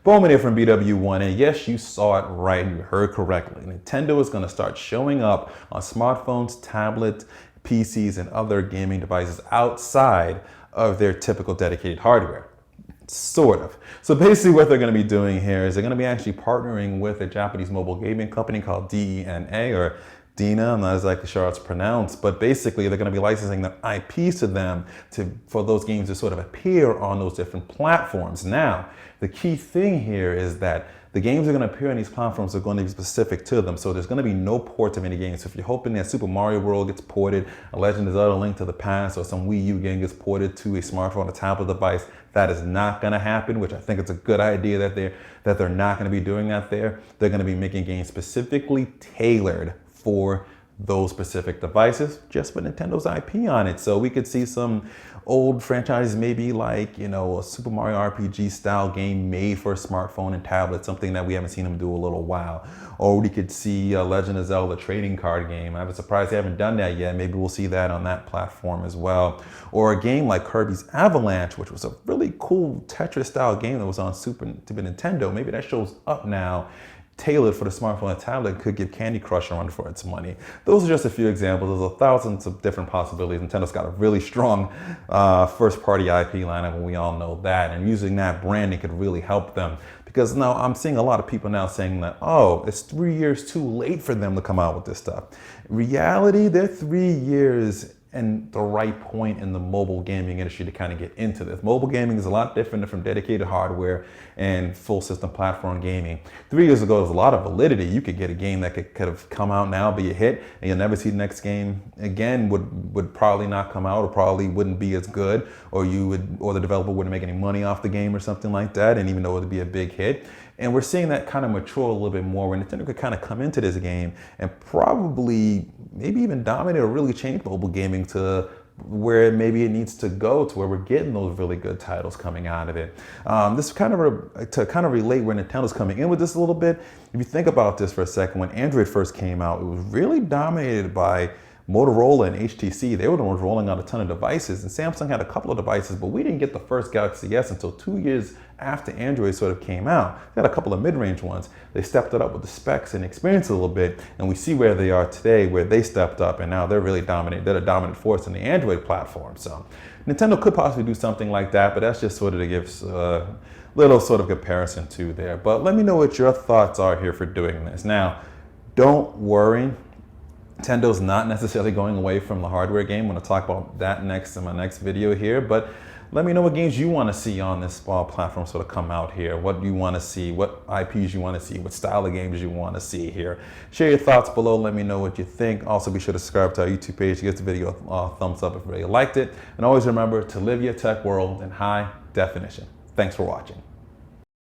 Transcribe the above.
BWOne here from BWOne, and yes, you saw it right, you heard correctly. Nintendo is going to start showing up on smartphones, tablets, PCs, and other gaming devices outside of their typical dedicated hardware. Sort of. So basically what they're going to be doing here is they're going to be actually partnering with a Japanese mobile gaming company called DeNa, or DeNa, I'm not exactly sure how it's pronounced, but basically they're going to be licensing the IPs to them for those games to sort of appear on those different platforms. Now, the key thing here is that the games that are going to appear on these platforms are going to be specific to them. So there's going to be no ports of any games. So if you're hoping that Super Mario World gets ported, a Legend of Zelda: Link to the Past, or some Wii U game gets ported to a smartphone or tablet device, that is not going to happen, which I think it's a good idea that they're not going to be doing that there. They're going to be making games specifically tailored for those specific devices, just with Nintendo's IP on it. So we could see some old franchises, maybe like, a Super Mario RPG style game made for a smartphone and tablet, something that we haven't seen them do a little while. Or we could see a Legend of Zelda trading card game. I'm surprised they haven't done that yet. Maybe we'll see that on that platform as well. Or a game like Kirby's Avalanche, which was a really cool Tetris style game that was on Super Nintendo. Maybe that shows up now, tailored for the smartphone and tablet, could give Candy Crush a run for its money. Those are just a few examples. There's thousands of different possibilities. Nintendo's got a really strong first-party IP lineup, and we all know that. And using that branding could really help them. Because now I'm seeing a lot of people now saying that, oh, it's 3 years too late for them to come out with this stuff. In reality, they're 3 years and the right point in the mobile gaming industry to kind of get into this. Mobile gaming is a lot different from dedicated hardware and full system platform gaming. 3 years ago, there was a lot of validity. You could get a game that could have come out now, be a hit, and you'll never see the next game again, would probably not come out, or probably wouldn't be as good, or the developer wouldn't make any money off the game or something like that, and even though it would be a big hit. And we're seeing that kind of mature a little bit more, where Nintendo could kind of come into this game and probably maybe even dominate or really change mobile gaming to where maybe it needs to go, to where we're getting those really good titles coming out of it. This kind of to kind of relate where Nintendo's coming in with this a little bit. If you think about this for a second, when Android first came out, it was really dominated by Motorola and HTC. They were the ones rolling out a ton of devices, and Samsung had a couple of devices, but we didn't get the first Galaxy S until 2 years after Android sort of came out. They had a couple of mid-range ones. They stepped it up with the specs and experience a little bit, and we see where they are today, where they stepped up, and now they're really dominant. They're the dominant force in the Android platform. So Nintendo could possibly do something like that, but that's just sort of to give a little sort of comparison to there. But let me know what your thoughts are here for doing this. Now, don't worry. Nintendo's not necessarily going away from the hardware game. I'm going to talk about that next in my next video here, but let me know what games you want to see on this platform sort of come out here. What you want to see, what IPs you want to see, what style of games you want to see here. Share your thoughts below. Let me know what you think. Also, be sure to subscribe to our YouTube page. Give the video a thumbs up if you really liked it. And always remember to live your tech world in high definition. Thanks for watching.